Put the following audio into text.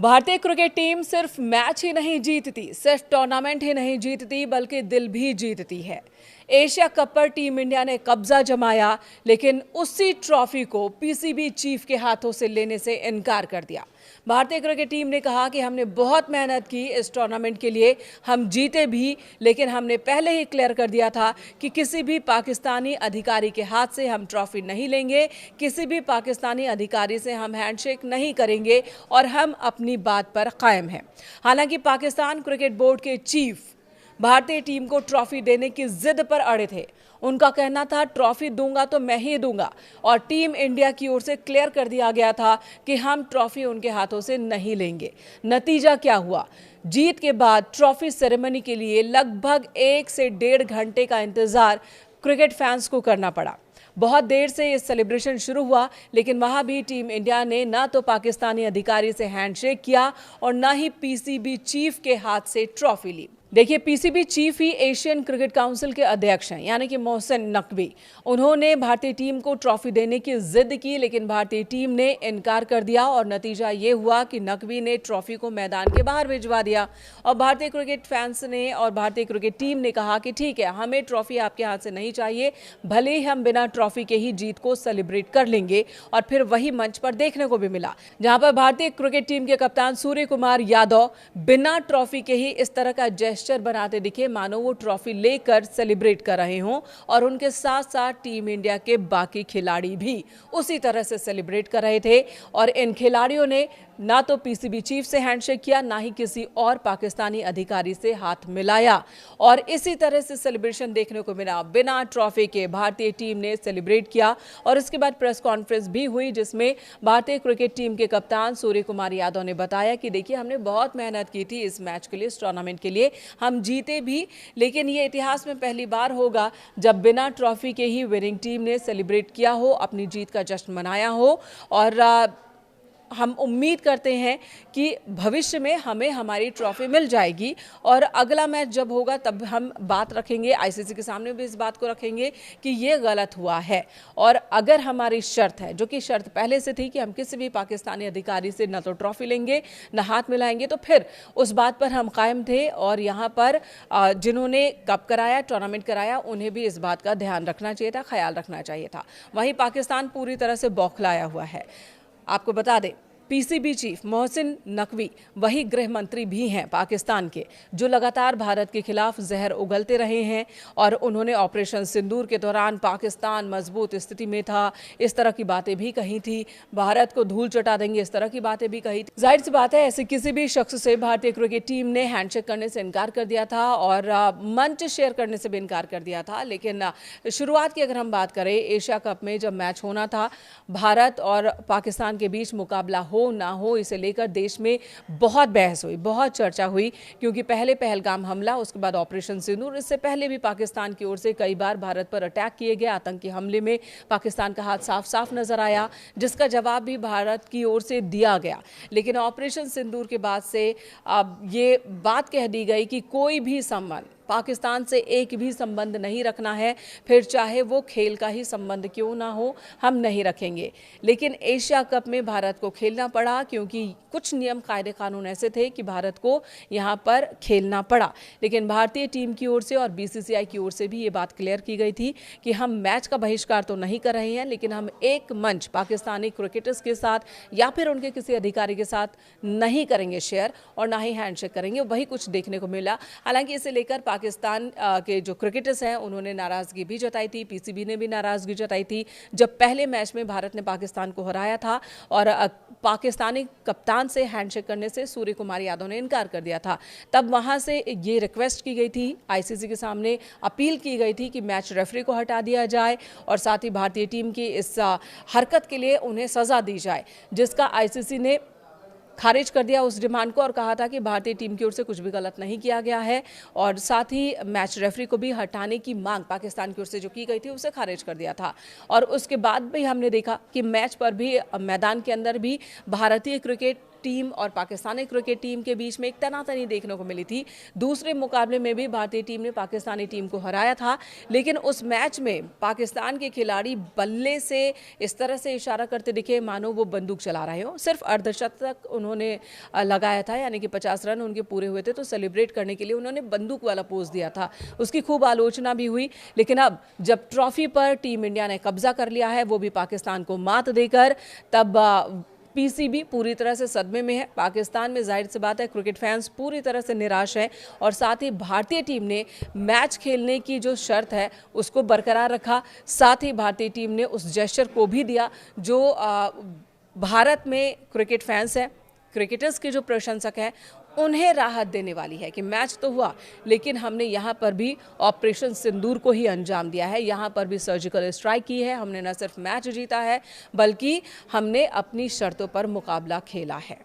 भारतीय cricket team सिर्फ match ही नहीं जीतती, सिर्फ टूर्नामेंट ही नहीं जीतती, बल्कि दिल भी जीतती है। एशिया कप पर टीम इंडिया ने कब्जा जमाया, लेकिन उसी ट्रॉफी को पीसीबी चीफ के हाथों से लेने से इनकार कर दिया। भारतीय क्रिकेट टीम ने कहा कि हमने बहुत मेहनत की इस टूर्नामेंट के लिए, हम जीते भी, लेकिन हमने पहले ही क्लियर कर दिया था कि किसी भी पाकिस्तानी अधिकारी के हाथ से हम ट्रॉफी नहीं लेंगे, किसी भी पाकिस्तानी अधिकारी से हम हैंडशेक नहीं करेंगे और हम अपनी बात पर कायम हैं। हालांकि पाकिस्तान क्रिकेट बोर्ड के चीफ भारतीय टीम को ट्रॉफी देने की जिद पर अड़े थे। उनका कहना था ट्रॉफी दूंगा तो मैं ही दूंगा, और टीम इंडिया की ओर से क्लियर कर दिया गया था कि हम ट्रॉफी उनके हाथों से नहीं लेंगे। नतीजा क्या हुआ? जीत के बाद ट्रॉफी सेरेमनी के लिए लगभग 1 से 1.5 घंटे का इंतजार क्रिकेट फैंस को करना पड़ा। बहुत देर से ये सेलिब्रेशन शुरू हुआ, लेकिन वहां भी टीम इंडिया ने ना तो पाकिस्तानी अधिकारी से हैंडशेक किया और ना ही पीसीबी चीफ के हाथ से ट्रॉफी ली। देखिए, पीसीबी चीफ ही एशियन क्रिकेट काउंसिल के अध्यक्ष हैं, यानी कि मोहसिन नकवी। उन्होंने भारतीय टीम को ट्रॉफी देने की जिद की, लेकिन भारतीय टीम ने इनकार कर दिया और नतीजा ये हुआ कि नकवी ने ट्रॉफी को मैदान के बाहर भिजवा दिया। और भारतीय क्रिकेट फैंस ने और भारतीय क्रिकेट टीम ने कहा कि ठीक है, हमें ट्रॉफी आपके हाथ से नहीं चाहिए, भले ही हम बिना ट्रॉफी के ही जीत को सेलिब्रेट कर लेंगे। और फिर वही मंच पर देखने को भी मिला, जहां पर भारतीय क्रिकेट टीम के कप्तान सूर्य कुमार यादव बिना ट्रॉफी के ही इस तरह का बनाते दिखे मानो वो ट्रॉफी लेकर सेलिब्रेट कर रहे हों, और उनके साथ साथ टीम इंडिया के बाकी खिलाड़ी भी उसी तरह से सेलिब्रेट कर रहे थे। और इन खिलाड़ियों ने ना तो पीसीबी चीफ से हैंडशेक किया, ना ही किसी और पाकिस्तानी अधिकारी से हाथ मिलाया, और इसी तरह से सेलिब्रेशन देखने को मिला। बिना ट्रॉफी के भारतीय टीम ने सेलिब्रेट किया और इसके बाद प्रेस कॉन्फ्रेंस भी हुई, जिसमें भारतीय क्रिकेट टीम के कप्तान सूर्य कुमार यादव ने बताया कि देखिए, हमने बहुत मेहनत की थी इस मैच के लिए, इस टूर्नामेंट के लिए, हम जीते भी, लेकिन ये इतिहास में पहली बार होगा जब बिना ट्रॉफी के ही विनिंग टीम ने सेलिब्रेट किया हो, अपनी जीत का जश्न मनाया हो। और हम उम्मीद करते हैं कि भविष्य में हमें हमारी ट्रॉफी मिल जाएगी, और अगला मैच जब होगा तब हम बात रखेंगे, आईसीसी के सामने भी इस बात को रखेंगे कि ये गलत हुआ है। और अगर हमारी शर्त है, जो कि शर्त पहले से थी कि हम किसी भी पाकिस्तानी अधिकारी से न तो ट्रॉफी लेंगे न हाथ मिलाएंगे, तो फिर उस बात पर हम कायम थे। और यहाँ पर जिन्होंने कप कराया, टूर्नामेंट कराया, उन्हें भी इस बात का ध्यान रखना चाहिए था, ख्याल रखना चाहिए था। वहीं पाकिस्तान पूरी तरह से बौखलाया हुआ है। आपको बता दें, पीसीबी चीफ मोहसिन नकवी वही गृह मंत्री भी हैं पाकिस्तान के, जो लगातार भारत के खिलाफ जहर उगलते रहे हैं। और उन्होंने ऑपरेशन सिंदूर के दौरान पाकिस्तान मजबूत स्थिति में था, इस तरह की बातें भी कही थी, भारत को धूल चटा देंगे, इस तरह की बातें भी कही थी। जाहिर सी बात है, ऐसे किसी भी शख्स से भारतीय क्रिकेट टीम ने हैंडशेक करने से इनकार कर दिया था और मंच शेयर करने से भी इनकार कर दिया था। लेकिन शुरुआत की अगर हम बात करें, एशिया कप में जब मैच होना था, भारत और पाकिस्तान के बीच मुकाबला हो ना हो, इसे लेकर देश में बहुत बहस हुई, बहुत चर्चा हुई, क्योंकि पहले पहलगाम हमला, उसके बाद ऑपरेशन सिंदूर, इससे पहले भी पाकिस्तान की ओर से कई बार भारत पर अटैक किए गए। आतंकी हमले में पाकिस्तान का हाथ साफ साफ नजर आया, जिसका जवाब भी भारत की ओर से दिया गया। लेकिन ऑपरेशन सिंदूर के बाद से अब ये बात कह दी गई कि कोई भी संबंध पाकिस्तान से एक भी संबंध नहीं रखना है, फिर चाहे वो खेल का ही संबंध क्यों ना हो, हम नहीं रखेंगे। लेकिन एशिया कप में भारत को खेलना पड़ा, क्योंकि कुछ नियम कायदे कानून ऐसे थे कि भारत को यहाँ पर खेलना पड़ा। लेकिन भारतीय टीम की ओर से और बीसीसीआई की ओर से भी ये बात क्लियर की गई थी कि हम मैच का बहिष्कार तो नहीं कर रहे हैं, लेकिन हम एक मंच पाकिस्तानी क्रिकेटर्स के साथ या फिर उनके किसी अधिकारी के साथ नहीं करेंगे शेयर, और ना ही हैंडशेक करेंगे। वही कुछ देखने को मिला। हालांकि इसे लेकर पाकिस्तान के जो क्रिकेटर्स हैं, उन्होंने नाराजगी भी जताई थी, पीसीबी ने भी नाराजगी जताई थी। जब पहले मैच में भारत ने पाकिस्तान को हराया था और पाकिस्तानी कप्तान से हैंडशेक करने से सूर्य कुमार यादव ने इनकार कर दिया था, तब वहां से ये रिक्वेस्ट की गई थी, आईसीसी के सामने अपील की गई थी कि मैच रेफरी को हटा दिया जाए और साथ ही भारतीय टीम की इस हरकत के लिए उन्हें सजा दी जाए, जिसका आईसीसी ने खारिज कर दिया उस डिमांड को, और कहा था कि भारतीय टीम की ओर से कुछ भी गलत नहीं किया गया है। और साथ ही मैच रेफरी को भी हटाने की मांग पाकिस्तान की ओर से जो की गई थी, उसे खारिज कर दिया था। और उसके बाद भी हमने देखा कि मैच पर भी, मैदान के अंदर भी भारतीय क्रिकेट टीम और पाकिस्तानी क्रिकेट टीम के बीच में एक तनातनी देखने को मिली थी। दूसरे मुकाबले में भी भारतीय टीम ने पाकिस्तानी टीम को हराया था, लेकिन उस मैच में पाकिस्तान के खिलाड़ी बल्ले से इस तरह से इशारा करते दिखे मानो वो बंदूक चला रहे हो। सिर्फ अर्धशतक उन्होंने लगाया था, यानी कि 50 रन उनके पूरे हुए थे, तो सेलिब्रेट करने के लिए उन्होंने बंदूक वाला पोज दिया था। उसकी खूब आलोचना भी हुई। लेकिन अब जब ट्रॉफी पर टीम इंडिया ने कब्जा कर लिया है, वो भी पाकिस्तान को मात देकर, तब पीसीबी पूरी तरह से सदमे में है। पाकिस्तान में जाहिर सी बात है क्रिकेट फैंस पूरी तरह से निराश हैं और साथ ही भारतीय टीम ने मैच खेलने की जो शर्त है उसको बरकरार रखा। साथ ही भारतीय टीम ने उस जेस्चर को भी दिया जो भारत में क्रिकेट फैंस है, क्रिकेटर्स के जो प्रशंसक हैं, उन्हें राहत देने वाली है कि मैच तो हुआ, लेकिन हमने यहाँ पर भी ऑपरेशन सिंदूर को ही अंजाम दिया है। यहाँ पर भी सर्जिकल स्ट्राइक की है। हमने न सिर्फ मैच जीता है, बल्कि हमने अपनी शर्तों पर मुकाबला खेला है।